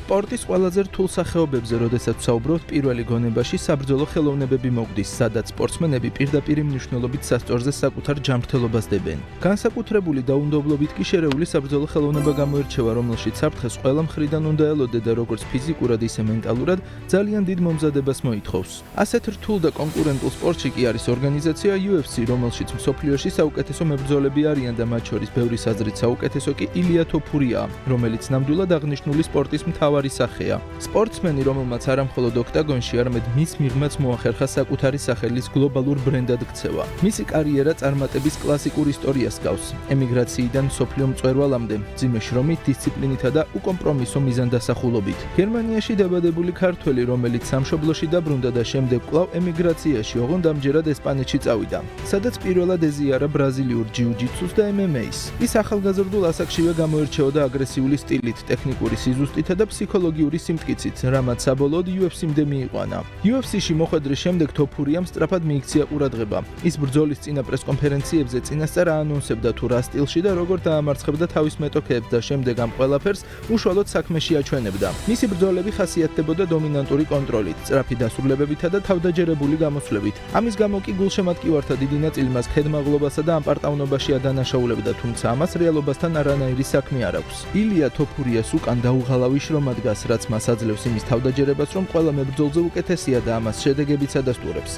სპორტის ყველაზე რთულ სახეობებზე, როდესაც ვსაუბრობთ, პირველი გონებაში საბრძოლო ხელოვნებები მოგდის, სადაც სპორტსმენები პირდაპირ მნიშვნელობით სასწორზე საკუთარ ჯანმრთელობას დებენ. განსაკუთრებული დაუნდობლობით კი შერეული საბრძოლო ხელოვნება გამოირჩევა, რომელშიც საფრთხეს ყველა მხრიდან უნდა ელოდე და როგორც ფიზიკურად, ისე მენტალურად ძალიან დიდ მომზადებას მოითხოვს. ასეთ რთულ და კონკურენტულ სპორტში კი არის ორგანიზაცია UFC, რომელშიც მსოფლიოში საუკეთესო მებრძოლები არიან და მათ შორის ბევრი აზრით საუკეთესო კი ილია თოფურია, რომელიც ნამდვილად აღნიშნული სპორტის მთავარი სახეა. სპორტსმენი, რომელმაც არამხოლოდ ოქტაგონში, არამედ მის მიღმაც მოახერხა საკუთარი სახელის გლობალურ ბრენდად ქცევა. მისი კარიერა წარმატების კლასიკურ ისტორიას გავს. ემიგრაციიდან მსოფლიო მწვერვალამდე, მძიმე შრომით, დისციპლინითა და უკომპრომისო მიზანდასახულობით. გერმანიაში დაბადებული ქართველი, რომელიც სამშობლოში დაბრუნდა და შემდეგ კვლავ ემიგრაციაში, ოღონდ ამჯერად ესპანეთში წავიდა, სადაც პირველად ეზიარა ბრაზილიურ ჯიუ-ჯიტსუს და MMA-ს. ის ახალგაზრდულ ასაკშივე გამოირჩეოდა აგრესიული სტილით, ტექნიკური სიზუსტითა და ფსიქოლოგიური სიმტკიცით, რამაც საბოლოოდ UFC-მდე მიიყვანა. UFC-ში მოხვედრის შემდეგ თოფურიამ სწრაფად მიიქცია ყურადღება. ის ბრძოლის წინა პრესკონფერენციებზე წინასწარ აანონსებდა თუ რა სტილში და როგორ დაამარცხებდა თავის მეტოქეებს და შემდეგ ამ ყველაფერს უშუალოდ საქმეში აჩვენებდა. მისი ბრძოლები ხასიათდებოდა დომინანტური კონტროლით, სწრაფი დასრულებებითა და თავდაჯერებული გამოსვლებით. ამის გამო კი გულშემატკივართა დიდი ნაწილი მას ქედმაღლობასა და ამპარტავნობაში ადანაშაულებდა, თუმცა ამას რეალობასთან არანაირი საქმე არ აქვს. ილია თოფურიას უკან დაუღალავი შრომა დგას, რაც მას აძლევს იმის თავდაჯერებას, რომ ყველა მებრძოლზე უკეთესია და ამას შედეგებიც ადასტურებს.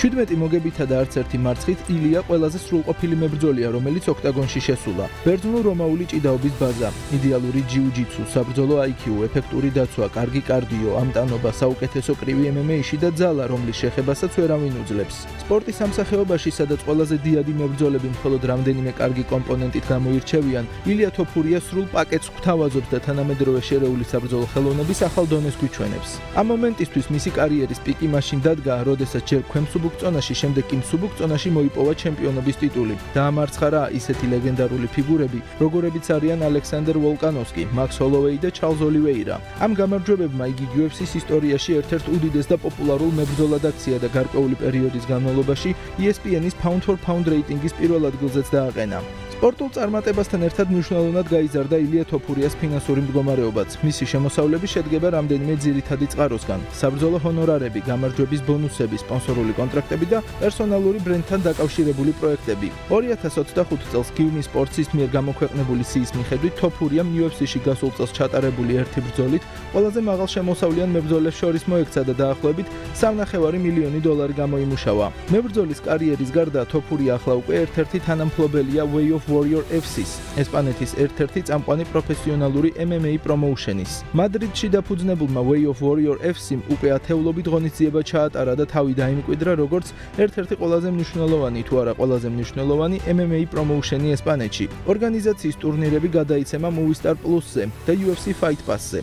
17 მოგებითა და არც ერთი მარცხით ილია ყველაზე სრულყოფილი მებრძოლია, რომელიც ოქტაგონში შესულა. ბერძნულ-რომაული ჭიდაობის ბაზა, იდეალური ჯიუ-ჯიტსუ, საბრძოლო IQ, ეფექტური დაცვა, კარგი კარდიო, ამტანობა, საუკეთესო კრივი MMA-ში და ძალა, რომლის შეხებასაც ვერავინ უძლებს. სპორტის ამ სახეობაში, სადაც ყველაზე დიადი მებრძოლები მხოლოდ რამდენიმე კარგი კომპონენტით გამოირჩევიან, ილია თოფურია სრულ პაკეტს გვთავაზობს და თანამედროვე შერეული საბრძოლო ხელოვნების ახალ დონეს გვიჩვენებს. ამ მომენტისთვის მისი კარიერის პიკი მაშინ დადგა, როდესაც ჯერ ქვემსუბუქ ზონაში, შემდეგ კი მსუბუქ ზონაში მოიპოვა ჩემპიონობის ტიტული. დაამარცხა რა ისეთი ლეგენდარული ფიგურები, როგორებიც არიან ალექსანდერ ვოლკანოვსკი, მაქს ჰოლოვეი და ჩარლზ ოლივეირა. ამ გამარჯვებებმა იგი UFC-ს ისტორიაში ერთ-ერთ უდიდეს და პოპულარულ მებრძოლად აქცია და გარკვეული პერიოდის განმავლობაში ESPN-ის pound for pound რეიტინგის პირველ ადგილზეც დააყენა. სპორტულ წარმატებასთან ერთად მნიშვნელოვნად გაიზარდა ილია თოფურიას ფინანსური მდგომარეობაც. მისი შემოსავლები შედგება რამდენიმე ძირითადი წყაროსგან: საბრძოლო ჰონორარები, გამარჯვების ბონუსები, სპონსორული კონტრაქტები და პერსონალური ბრენდთან დაკავშირებული პროექტები. 2025 წელს Give Sports-ის მიერ გამოქვეყნებული სიის მიხედვით თოფურიამ UFC-ში გასულ წელს ჩატარებული ერთი ბრძოლით ყველაზე მაღალ შემოსავლიან მებრძოლებს შორის მოექცა და დაახლოებით $3.5 მილიონი გამოიმუშავა. მებრძოლის კარიერის გარდა თოფურია ახლა უკვე ერთ-ერთი თანამფლობელია Way of Warrior FC-ს, ესპანეთის ერთ-ერთი წამყვანი პროფესიონალური MMA პრომოუშენის. მადრიდში დაფუძნებულმა Way of Warrior FC-მ უკვე ათეულობით ღონისძიება ჩაატარა და თავი დაიმკვიდრა როგორც ერთ-ერთი ყველაზე მნიშვნელოვანი, თუ არა ყველაზე მნიშვნელოვანი MMA პრომოუშენი ესპანეთში. ორგანიზაციის ტურნირები გადაიცემა Movistar Plus-ზე და UFC Fight Pass-ზე.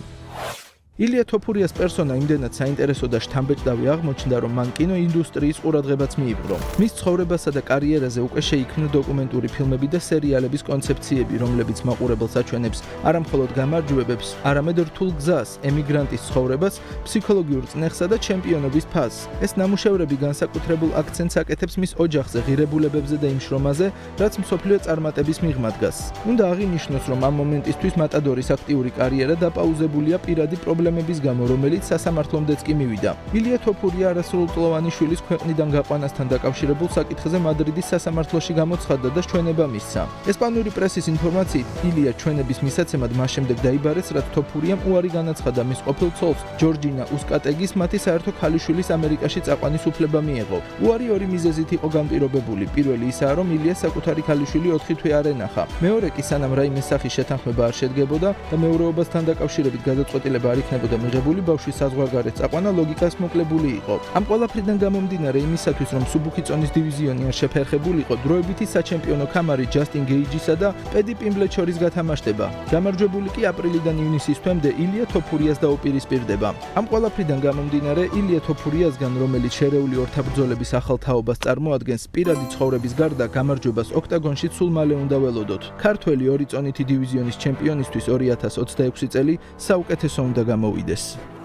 ილია თოფურიას პერსონა იმდენად საინტერესო და შთამბეჭდავი აღმოჩნდა, რომ მან კინოინდუსტრიის ყურადღებაც მიიპყრო. მის ცხოვრებასა და კარიერაზე უკვე შეიქმნა დოკუმენტური ფილმები და სერიალების კონცეფციები, რომლებიც მაყურებელს აჩვენებს არამხოლოდ გამარჯვებებს, არამედ რთულ გზას, ემიგრანტის ცხოვრებას, ფსიქოლოგიურ წნეხსა და ჩემპიონობის ფასს. ეს ნამუშევრები განსაკუთრებულ აქცენტს აკეთებს მის ოჯახზე, ღირებულებებზე და იმ შრომაზე, რაც მსოფლიო წარმატების მიღმა დგას. უნდა აღინიშნოს, რომ ამ მომენტისთვის მატადორის აქტიური კარიერა დაპაუზებულია პირადი პრობლემების გამო, რომელიც სასამართლომდეც კი მივიდა. ილია თოფურია არასრულწლოვანი შვილის ქვეყნიდან გაყვანასთან დაკავშირებულ საკითხზე მადრიდის სასამართლოში გამოცხადდა და ჩვენება მისცა. ესპანური პრესის ინფორმაციით, ილია ჩვენების მისაცემად მას შემდეგ დაიბარეს, რაც თოფურიამ უარი განაცხადა მის ყოფილ ცოლს, ჯორჯინა უსკატეგის მათი საერთო ქალიშვილის ამერიკაში წაყვანის უფლება მიეღო. უარი ორი მიზეზით იყო განპირობებული. პირველი ისაა, რომ ილიას საკუთარი ქალიშვილი 4 თვე არ ენახა. მეორე კი სანამ რაიმე სახის შეთანხმება არ შედგებოდა და მეურვეობასთან დაკავშირებით გადაწყვეტილება არ იქნებოდა მიღებული, ბავშვის საზღვარგარეთ წაყვანა ლოგიკას მოკლებული იყო. ამ ყველაფრიდან გამომდინარე იმისათვის, რომ მსუბუქი წონის დივიზიონი არ შეფერხებულიყო, დროებითი საჩემპიონო ქამარი ჯასტინ გეიჯისა და პედი პიმბლეტ შორის გათამაშდება. გამარჯვებული კი აპრილიდან ივნისის თვემდე ილია თოფურიას დაუპირისპირდება. ამ ყველაფრიდან გამომდინარე ილია თოფურიასგან, რომელიც შერეული ორთაბრძოლების ახალ თაობას წარმოადგენს, პირადი ცხოვრების გარდა გამარჯვებას ოქტაგონში სულ მალე უნდა ველოდოთ. ქართველი ორი წონითი დივიზიონის ჩემპიონისთვის 2026 წელი საუკეთესო უნდა გამოვიდეს.